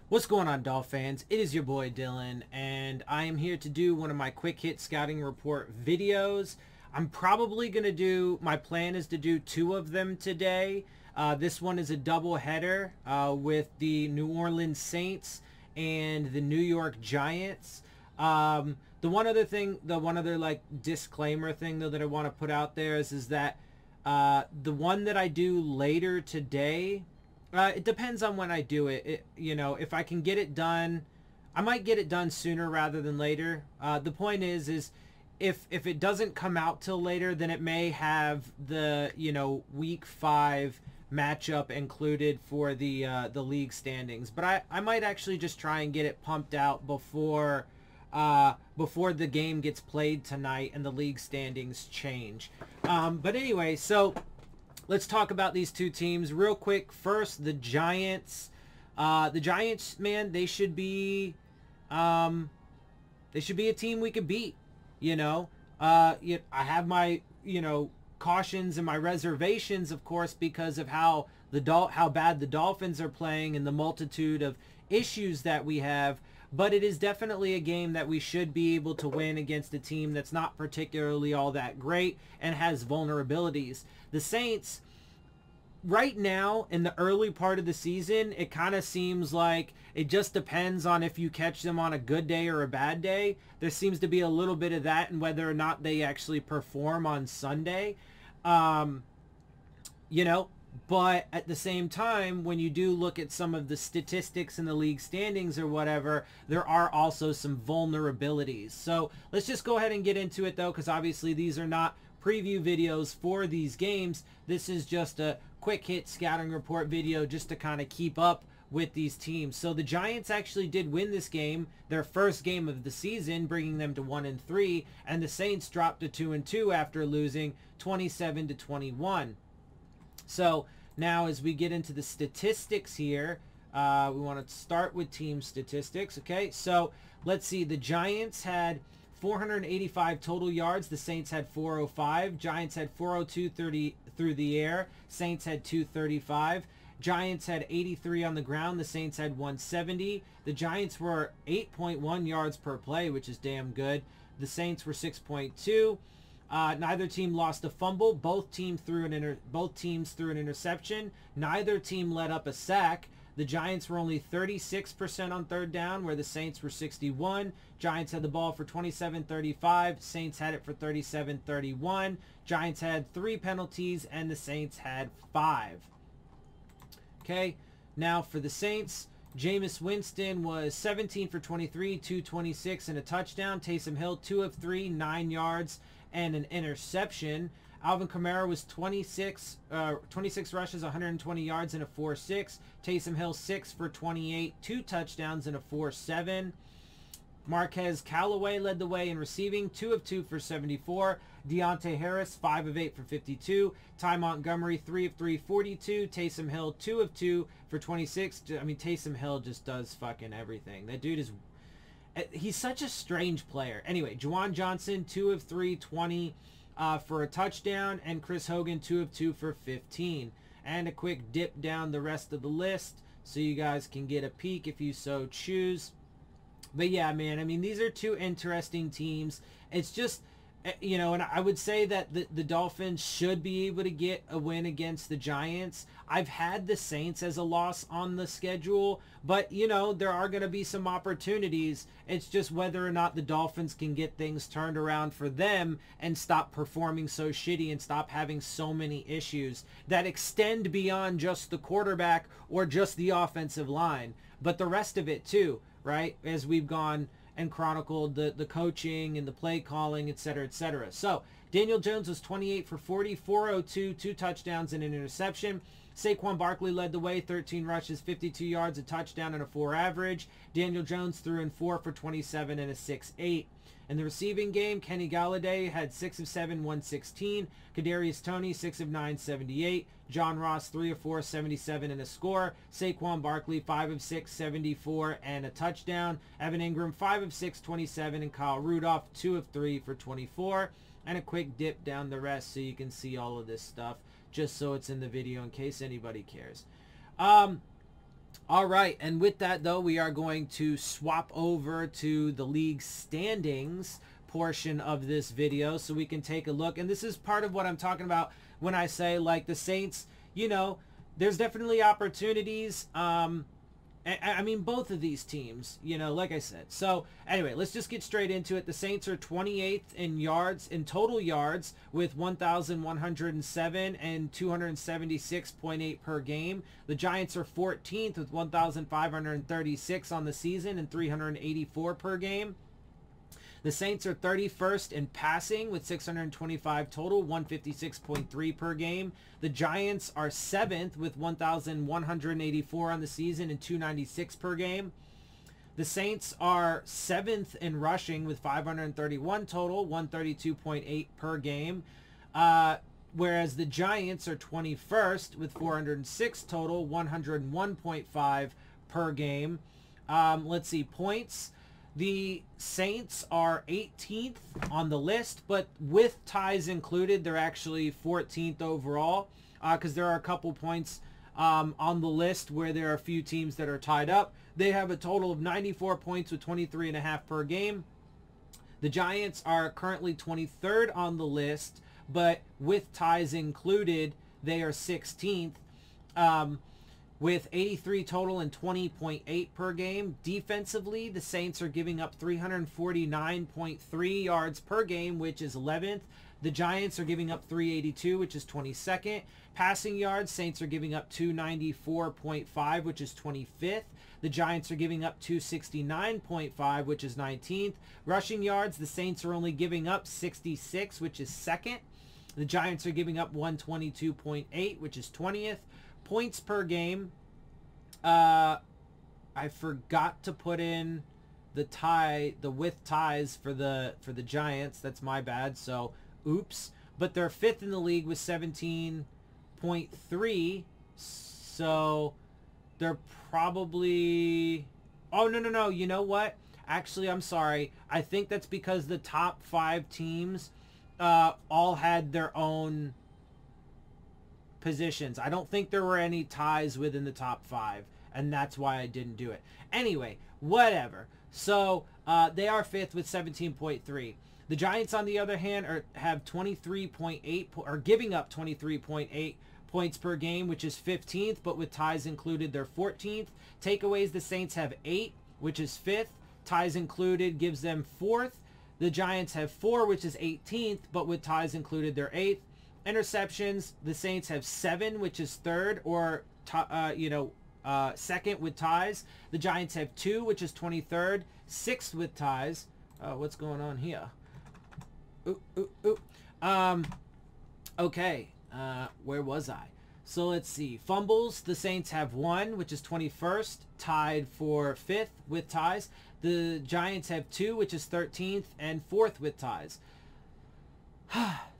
What's going on, Dolph fans? It is your boy Dillon, and I am here to do one of my quick hit scouting report videos. I'm probably going to do, my plan is to do two of them today. This one is a double header with the New Orleans Saints and the New York Giants. The one other like disclaimer thing though that I want to put out there is that the one that I do later today, it depends on when I do it. You know, if I can get it done, I might get it done sooner rather than later. The point is if it doesn't come out till later, then it may have the, you know, week 5 matchup included for the league standings. But I might actually just try and get it pumped out before the game gets played tonight and the league standings change. But anyway, so let's talk about these two teams real quick. First, the Giants. The Giants, man, they should be a team we could beat. You know, I have my, you know, cautions and my reservations, of course, because of how bad the Dolphins are playing and the multitude of issues that we have. But it is definitely a game that we should be able to win against a team that's not particularly all that great and has vulnerabilities. The Saints, right now in the early part of the season, it kind of seems like it just depends on if you catch them on a good day or a bad day. There seems to be a little bit of that and whether or not they actually perform on Sunday. You know, but at the same time, when you do look at some of the statistics in the league standings or whatever, there are also some vulnerabilities. So let's just go ahead and get into it though, because obviously these are not preview videos for these games. This is just a quick hit scouting report video just to kind of keep up with these teams. So the Giants actually did win this game, their first game of the season, bringing them to 1-3, and the Saints dropped to 2-2 after losing 27-21. So now as we get into the statistics here, we want to start with team statistics. Okay, so let's see. The Giants had 485 total yards. The Saints had 405. Giants had 402 through the air. Saints had 235. Giants had 83 on the ground. The Saints had 170. The Giants were 8.1 yards per play, which is damn good. The Saints were 6.2. Neither team lost a fumble. Both teams threw an interception. Neither team let up a sack. The Giants were only 36% on third down, where the Saints were 61. Giants had the ball for 27-35. Saints had it for 37-31. Giants had 3 penalties, and the Saints had 5. Okay, now for the Saints, Jameis Winston was 17 for 23, 226, and a touchdown. Taysom Hill, 2 of 3, 9 yards, and an interception. Alvin Kamara was 26 rushes, 120 yards, and a 4.6. Taysom Hill, 6 for 28, 2 touchdowns, and a 4.7. Marquez Callaway led the way in receiving, 2 of 2 for 74. Deontay Harris, 5 of 8 for 52. Ty Montgomery, 3 of 3, 42. Taysom Hill, 2 of 2 for 26. I mean, Taysom Hill just does fucking everything. That dude is... he's such a strange player. Anyway, Juwan Johnson, 2 of 3, 20 for a touchdown. And Chris Hogan, 2 of 2 for 15. And a quick dip down the rest of the list so you guys can get a peek if you so choose. But yeah, man, I mean, these are two interesting teams. It's just, you know, and I would say that the Dolphins should be able to get a win against the Giants. I've had the Saints as a loss on the schedule, but, you know, there are going to be some opportunities. It's just whether or not the Dolphins can get things turned around for them and stop performing so shitty and stop having so many issues that extend beyond just the quarterback or just the offensive line, but the rest of it too, right? As we've gone and chronicled the coaching and the play calling, etc., etc. So Daniel Jones was 28 for 40, 402, 2 touchdowns and an interception. Saquon Barkley led the way, 13 rushes, 52 yards, a touchdown, and a 4 average. Daniel Jones threw in 4 for 27 and a 6.8. In the receiving game, Kenny Galladay had 6 of 7, 116. Kadarius Toney, 6 of 9, 78. John Ross, 3 of 4, 77 and a score. Saquon Barkley, 5 of 6, 74 and a touchdown. Evan Ingram, 5 of 6, 27. And Kyle Rudolph, 2 of 3 for 24. And a quick dip down the rest so you can see all of this stuff, just so it's in the video in case anybody cares. All right, and with that though, we are going to swap over to the league standings portion of this video so we can take a look. And this is part of what I'm talking about when I say, like, the Saints, you know, there's definitely opportunities. I mean, both of these teams, you know, like I said. So anyway, let's just get straight into it. The Saints are 28th in yards, in total yards, with 1,107 and 276.8 per game. The Giants are 14th with 1,536 on the season and 384 per game. The Saints are 31st in passing with 625 total, 156.3 per game. The Giants are 7th with 1,184 on the season and 296 per game. The Saints are 7th in rushing with 531 total, 132.8 per game. Whereas the Giants are 21st with 406 total, 101.5 per game. Let's see, points. The Saints are 18th on the list, but with ties included, they're actually 14th overall because there are a couple points on the list where there are a few teams that are tied up. They have a total of 94 points with 23.5 per game. The Giants are currently 23rd on the list, but with ties included, they are 16th. With 83 total and 20.8 per game. Defensively, the Saints are giving up 349.3 yards per game, which is 11th. The Giants are giving up 382, which is 22nd. Passing yards, Saints are giving up 294.5, which is 25th. The Giants are giving up 269.5, which is 19th. Rushing yards, the Saints are only giving up 66, which is 2nd. The Giants are giving up 122.8, which is 20th. Points per game, I forgot to put in the with ties for the Giants. That's my bad, so oops. But they're 5th in the league with 17.3, so they're probably, oh, no, you know what? Actually, I'm sorry. I think that's because the top 5 teams all had their own positions. I don't think there were any ties within the top 5, and that's why I didn't do it. Anyway, whatever. So they are 5th with 17.3. The Giants, on the other hand, have 23.8, are giving up 23.8 points per game, which is 15th, but with ties included, they're 14th. Takeaways, the Saints have 8, which is 5th. Ties included gives them 4th. The Giants have 4, which is 18th, but with ties included, they're 8th. Interceptions, the Saints have 7, which is 3rd, or second with ties. The Giants have 2, which is 23rd, 6th with ties. What's going on here? Okay, where was I? So let's see. Fumbles, the Saints have 1, which is 21st, tied for 5th with ties. The Giants have 2, which is 13th, and 4th with ties.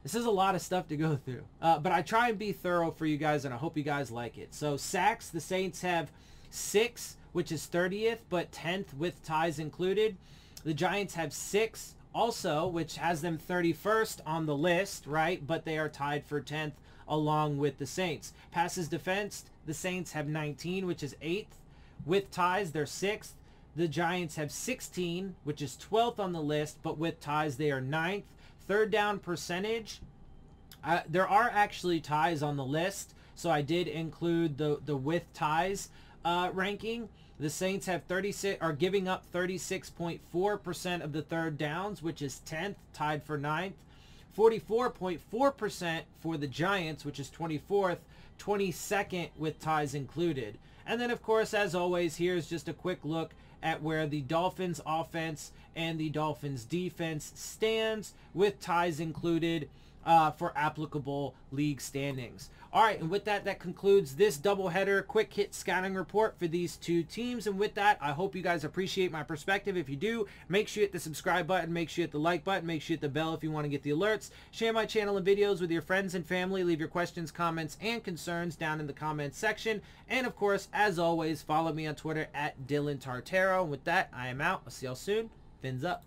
This is a lot of stuff to go through, but I try and be thorough for you guys, and I hope you guys like it. So sacks, the Saints have 6, which is 30th, but 10th with ties included. The Giants have 6 also, which has them 31st on the list, right? But they are tied for 10th along with the Saints. Passes defensed, the Saints have 19, which is 8th. With ties, they're 6th. The Giants have 16, which is 12th on the list, but with ties, they are 9th. Third down percentage, there are actually ties on the list, so I did include the with ties ranking. The Saints have 36, are giving up 36.4% of the third downs, which is 10th, tied for 9th. 44.4% for the Giants, which is 24th, 22nd with ties included. And then, of course, as always, here's just a quick look at where the Dolphins offense and the Dolphins defense stands with ties included for applicable league standings. All right, and with that, that concludes this doubleheader quick hit scouting report for these two teams. And with that, I hope you guys appreciate my perspective. If you do, make sure you hit the subscribe button, make sure you hit the like button, make sure you hit the bell if you want to get the alerts. Share my channel and videos with your friends and family. Leave your questions, comments, and concerns down in the comments section. And of course, as always, follow me on Twitter at DillonTartaro. And with that, I am out. I'll see y'all soon. Fins up.